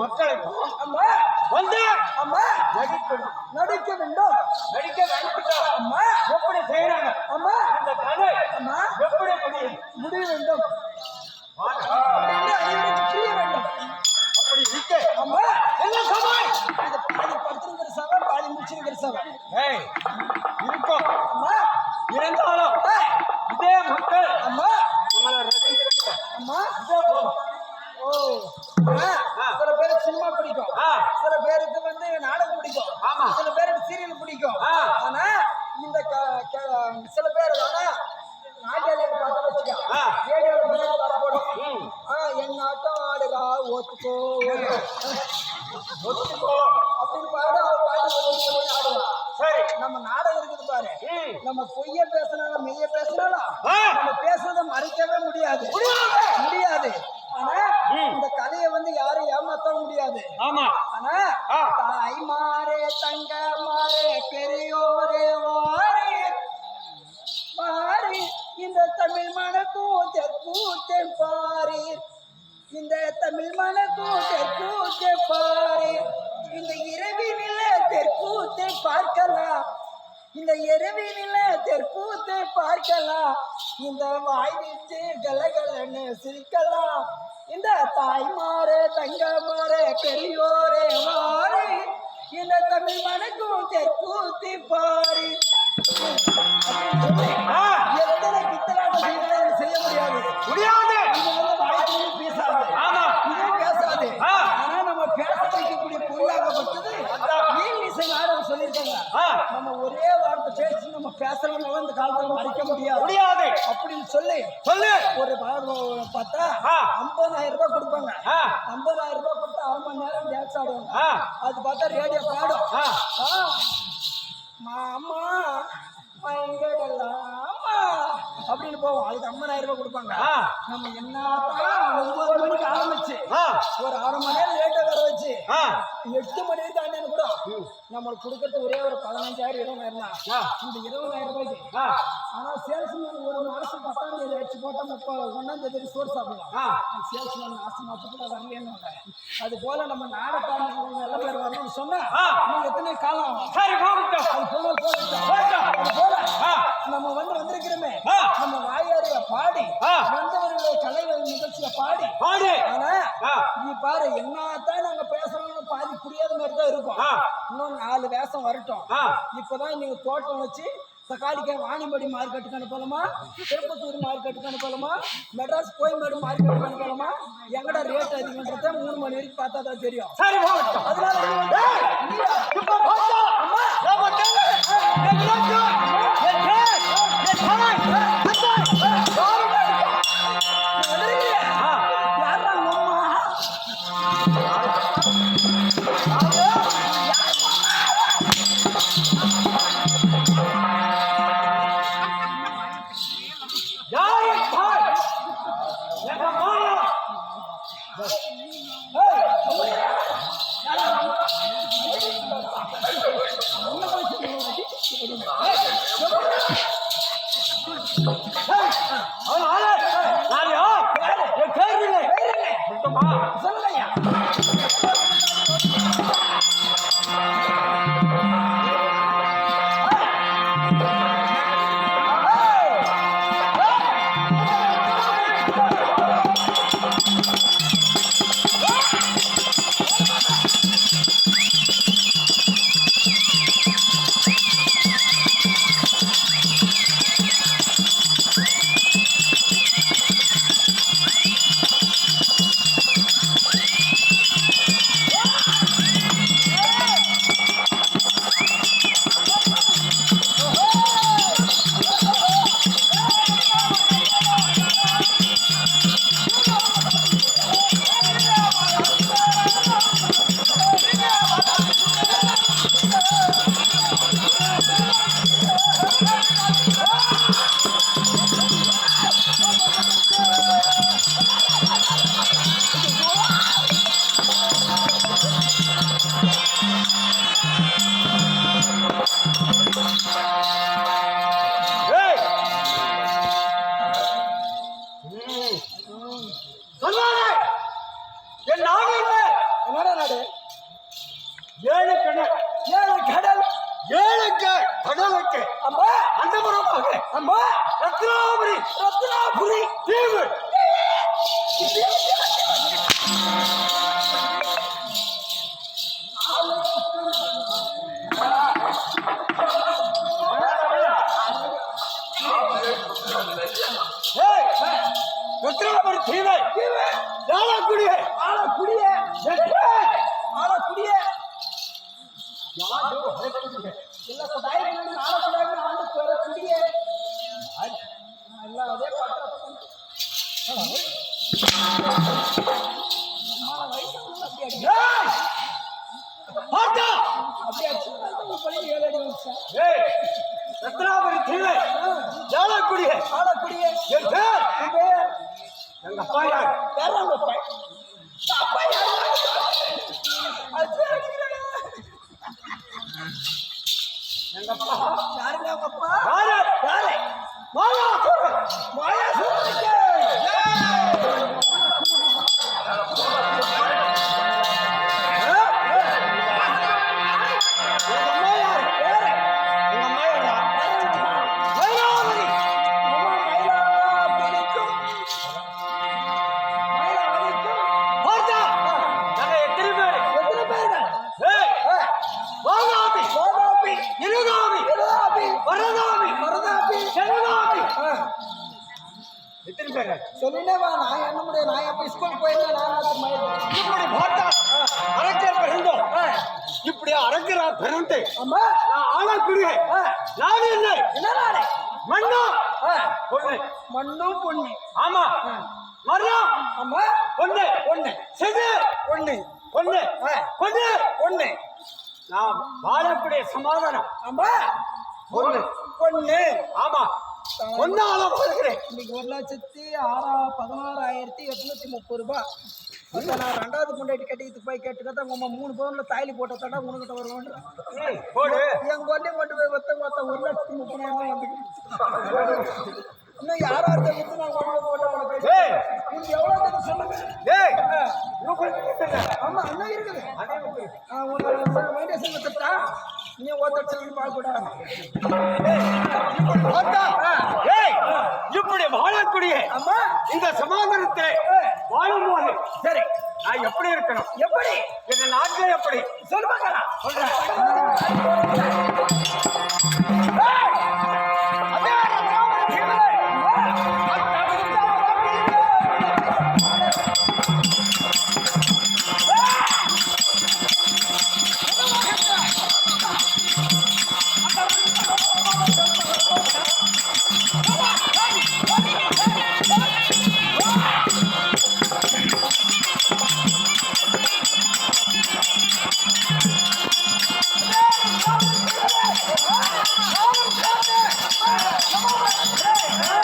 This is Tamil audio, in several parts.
மக்களை வந்து அம்மா நடிக்க வேண்டும் அம்மா எப்படி செய்யறாங்க அம்மா இந்த கதை அம்மா எப்படி முடிய வேண்டும் புரிய வேண்டும் அப்படி இருக்கு அம்மா என்ன சபை இது பாதி படுத்துங்கிற சபை பாதி முடிச்சுங்கிற சபை இருக்கும் அம்மா இருந்தாலும் இதே மக்கள் அம்மா நம்மளை ரசிக்கிறாங்க அம்மா இதே போதும் ஓ சில பேருக்கு சினிமா பிடிக்கும் சில பேருக்கு வந்து நாடகம் பிடிக்கும் சில பேருக்கு சீரியல் பிடிக்கும் ஆனா இந்த சில பேர் ஆனா நாட்டியால பார்த்து வச்சுக்க ரேடியோல பாட்டு போடும் என் ஆட்டம் ஆடுறா ஒத்துக்கோ ஒத்துக்கோ அப்படின்னு பாடு அவர் பாட்டு ஆடுவான் சரி நம்ம நாடகம் இருக்குது பாரு நம்ம பொய்ய பேசினாலும் மெய்ய பேசினாலும் நம்ம பேசுறதை மறைக்கவே முடியாது முடியாது ஆனா இந்த கதையை வந்து யாரும் ஏமாத்த முடியாது ஆனா தாய் மாறே தங்க மாறே பெரியோரே வாரே பாரி இந்த தமிழ் மனக்கும் தெற்கூத்தே பாரி இந்த தமிழ் மனக்கும் தெற்கூத்தே பாரி இந்த இரவினில தெற்கூத்தே பார்க்கலாம் இந்த இரவினில தெற்கூத்தே பார்க்கலாம் இந்த வாய் விட்டு கலகலன்னு சிரிக்கலாம் இந்த தாய்மாரே தங்கமாரே பெரியோரே மாறி இந்த தமிழ் மனக்கும் தெற்கூத்தி பாரி எத்தனை பித்தலாட்டம் செய்ய முடியாது இது வந்து வாய்ப்பு பேசாது இதே பேசாது ஆனா நம்ம பேச வைக்கக்கூடிய பொருளாகப்பட்டது நாடகம் சொல்லியிருக்காங்க நம்ம ஒரே வார்த்தை பேசி நம்ம பேசலாம் இந்த காலத்துல மறைக்க முடியாது அப்படின்னு சொல்லி ஒரு பார்த்தா 50,000 ரூபாய் கொடுப்பாங்க 50,000 ரூபாய் கொடுத்தா 1/2 மணி நேரம் டான்ஸ் ஆடுவாங்க அது பார்த்தா ரேடியோ பாடும் மாமா அப்படின்னு போவோம் அதுக்கு 50,000 ரூபாய் கொடுப்பாங்க நம்ம என்னத்தான் 9 மணிக்கு ஆரம்பிச்சு ஒரு 1/2 மணி நேரம் லேட்டா வர வச்சு 8 மணி வரைக்கும் ஆண்டு கூட நம்மளுக்கு கொடுக்கறது ஒரே ஒரு 15,000 20,000 தான் இந்த 20,000 ரூபாய்க்கு ஆனா சேல்ஸ்மேன் ஒரு மாசம் 10ஆம் தேதி அடிச்சு போட்டா 1ஆம் தேதி சோறு சாப்பிடலாம் சேல்ஸ்மேன் மாசம் கூட வரலன்னு அது போல நம்ம நாடகம் நல்ல பேர் வரணும்னு சொன்னா நீங்க எத்தனை காலம் அது போல நம்ம வந்திருக்கிறோமே நம்ம வாயாரிய பாடி வந்தவர்களுடைய கலை நிகழ்ச்சியில பாடி ஆனா நீ பாரு என்னத்தான் நாங்க பேசுறோம் பாதி புரியாத மாதிரி தான் இருக்கும் இன்னும் 4 வேஷம் வரட்டும் இப்பதான் நீங்க தோட்டம் வச்சு தக்காளிக்காய் வாணிபடி மார்க்கெட்டுக்கு அனுப்பலாமா திருப்பத்தூர் மார்க்கெட்டுக்கு அனுப்பலாமா மெட்ராஸ் கோயம்பேடு மார்க்கெட்டுக்கு அனுப்பலாமா எங்கடா ரேட் அதிகம்ன்றத 3 மணி வரைக்கும் பார்த்தா தான் தெரியும் Hey! ரத்னாபுரி தீவு. ரத்னாபுரி தீவு ஆலக்குடியே ஆலக்குடியே ஆலக்குடியே இல்ல சதாய் ஆலக்குடியே ஆண்டு குடியே எல்லாம் அதே பாட்டு ரத்னாபுரி தீவு ஆலக்குடியே ஆலக்குடியே எங்க அப்பா யார் யார் உங்க அப்பா அப்பா யார் எங்க அப்பா யாருங்க உங்க அப்பா யாரு யாரு மாயா மாயா சொல்லினேவா நான் என்ன முடியும் நான் எப்ப ஸ்கூல் போயிருந்தேன் அரக்கர் பிறந்தோம் இப்படி அரக்கரா பிறந்து ஆமா நான் ஆளக்கூடிய நாடு என்ன என்ன நாடு மண்ணு பொண்ணு மண்ணும் பொண்ணு ஆமா மரம் ஆமா பொண்ணு பொண்ணு செது பொண்ணு பொண்ணு பொண்ணு பொண்ணு நான் வாழக்கூடிய சமாதானம் ஆமா பொண்ணு பொண்ணு ஆமா ஒன்னால வருகிறேன் இன்னைக்கு 1,16,830 ரூபாய். நான் ரெண்டாவது பொண்டாட்டி கட்டிக்கிட்டு போய் கேட்டுக்கா உங்க 3 பவுன்ல தாலி போட்ட தடா உனக்கிட்ட வருவான் என் கொண்டே கொண்டு போய் ஒத்த 1,30,000 வந்து இன்னும் யாராவது வித்து நான் கொண்டு போட்டேன் உனக்கு எவ்வளவு சொல்லுங்க ஆமா அண்ணா இருக்குது மைண்டேஷன் வச்சுட்டா நீ ஓத்தடிச்சு பார்க்க இப்படி வாழக்கூடிய இந்த சமாதானத்தை வாழும்போது சரி நான் எப்படி இருக்கணும் எப்படி எங்க நாட்டில் எப்படி சொல்லுவாங்க Come on!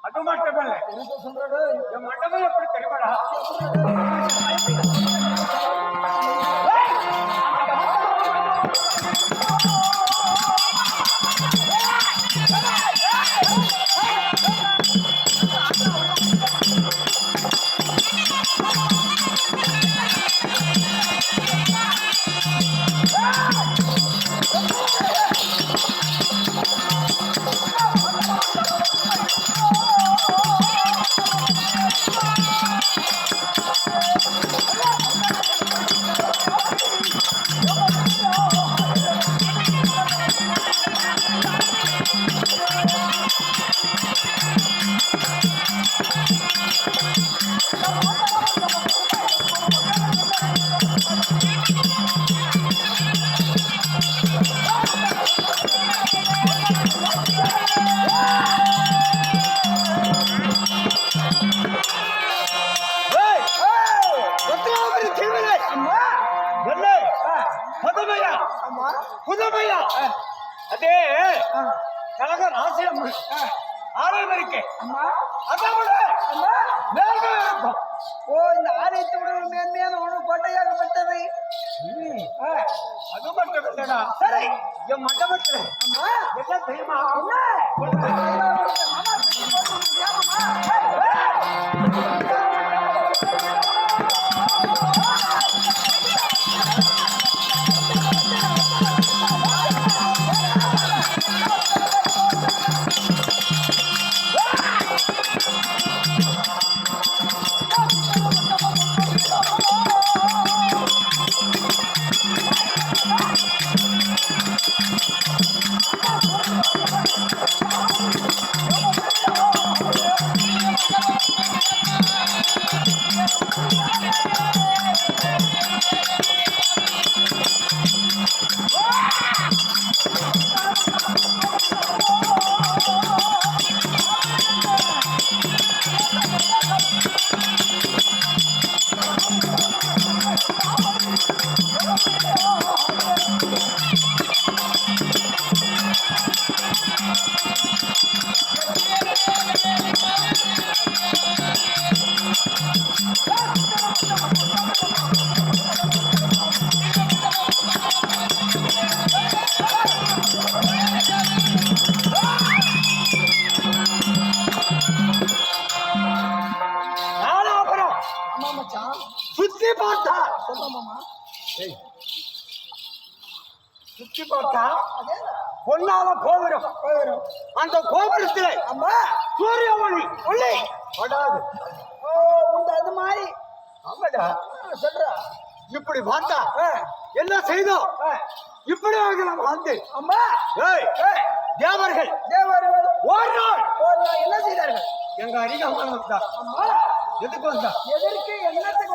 அது மட்டுமல்ல என் மண்டபம் எப்படி தெரியுமாடா புதுமையா அதே கழக ராசியம் ஆலயம் இருக்கு ஓ இந்த ஆலயத்தை விட ஒரு மேன்மையான உணவு கோட்டையாகப்பட்டது அது மட்டும் இல்லடா சரி என் மண்டபத்துல என்ன தெரியுமா சுத்தி பார்த்தா சுத்தி பார்த்தா பொன்னால கோபுரம் அந்த கோபுரத்துல சூரிய ஒளி ஒளி படாது அது மாதிரி ஆமாடா சொல்றா இப்படி பார்த்தா என்ன செய்தோம் இப்படி நம்ம வந்து அம்மா தேவர்கள் ஒரு நாள் என்ன செய்தார்கள் எங்க அருகாமல் வந்தா அம்மா எதுக்கு வந்தா எதற்கு என்னத்துக்கு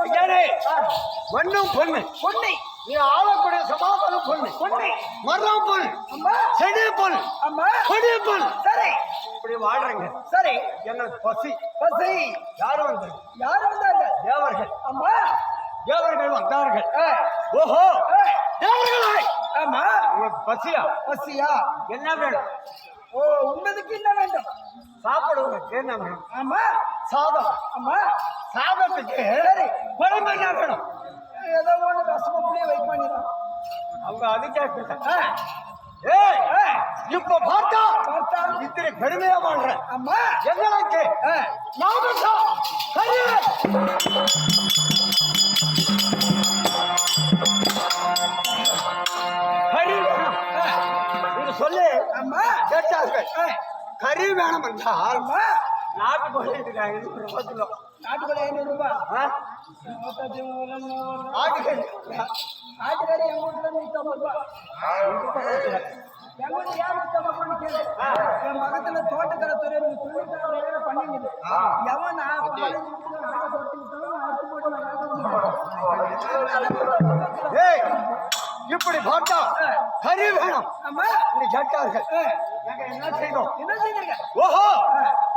மண்ணும் பொண்ணு பொண்ணை நீ ஆளக்கூடிய சமாதானம் பொண்ணு பொண்ணை மரம் பொண்ணு அம்மா செடி பொண்ணு அம்மா கொடி பொண்ணு சரி இப்படி வாழ்றீங்க சரி எங்களுக்கு பசி பசி யாரும் வந்தாங்க வந்தார்கள் தேவர்கள் அம்மா தேவர்கள் வந்தார்கள் ஓஹோ தேவர்களே ஆமா உங்களுக்கு பசியா பசியா என்ன வேணும் ஓ உண்மைக்கு என்ன வேண்டும் சாப்பிடுவதற்கு என்ன வேணும் ஆமா சாதம் அம்மா சாதத்துக்கு சரி குழம்பு என்ன வேணும் ஏதோ ஒன்று ரசம் புளிய வைக்க பண்ணிதான் அவங்க அது கேட்க இப்ப பார்த்தா இத்தனை பெருமையா வாழ்றேன் அம்மா எங்களுக்கு சொல்லு அம்மா கேட்டார்கள் கறி வேணும் என்றால் அம்மா நாட்டுக்கோழி இருக்காங்க நாட்டுக்கோழி 500 ரூபாய் ஆட்டுக்கறி எங்க வீட்டுல 150 ரூபாய் எங்க வீட்டுல ஏன் 150 கேளு என் பக்கத்துல தோட்டக்கரை துறை துணிக்கார பண்ணிடுது எவன் நான் இப்படி பார்த்தா கறி வேணும் அம்மா இப்படி கேட்டார்கள் என்ன செய்தோம் என்ன செய்தீங்க ஓஹோ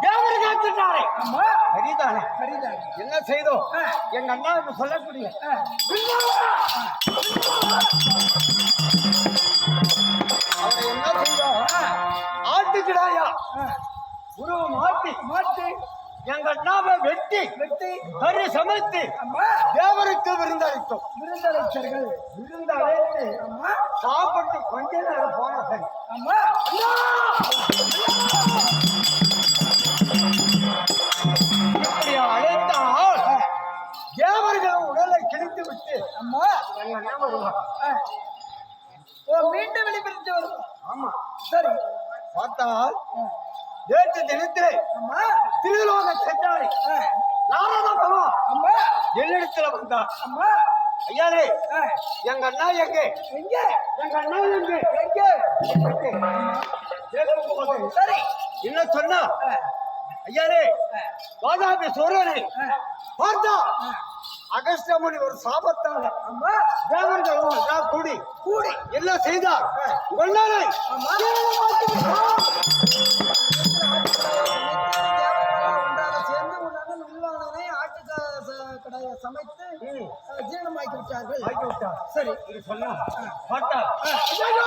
தேவரை காத்துட்டாரே அம்மா சரிதானே சரிதான் என்ன செய்தோம் எங்க அண்ணா என்று சொல்லக்கூடிய மாட்டி எங்கள் நாம வெட்டி கறி சமைத்து அம்மா தேவருக்கு விருந்தளித்தோம். விருந்தளித்தர்கள் விருந்தழைத்து அம்மா சாப்பிட்டு கொஞ்ச நேரம் போன சரி. அம்மா இப்படி அழைத்தால் தேவர்கள் உடலை கிழித்து விட்டு அம்மா எங்க அண்ணா வருவார். ஓ மீண்டும் வெளிப்படுத்தி வருவோம். ஆமா சரி பார்த்தால் நேற்று தினத்திலே அம்மா திருலோக சென்றாரை நாரத பகவான் அம்மா என்னிடத்துல வந்தார். அம்மா ஐயாரே எங்க அண்ணா எங்கே எங்க எங்க அண்ணா எங்கே எங்க கேட்கும்போது சரி என்ன சொன்னா ஐயாரே வாதாபி சூரனை பார்த்தா அகஸ்டமுனி ஒரு சாபத்தால அம்மா தேவர்கள் எல்லாம் கூடி கூடி என்ன செய்தார் கொண்டாரை அம்மா ஒன்றாக சேர்ந்து உன்னால வில்வானனை கடையை சமைத்து ஜீரணமாக்கி விட்டார்கள். ஆக்கி விட்டார். சரி இது சொன்னா பார்த்தா ஐயோ!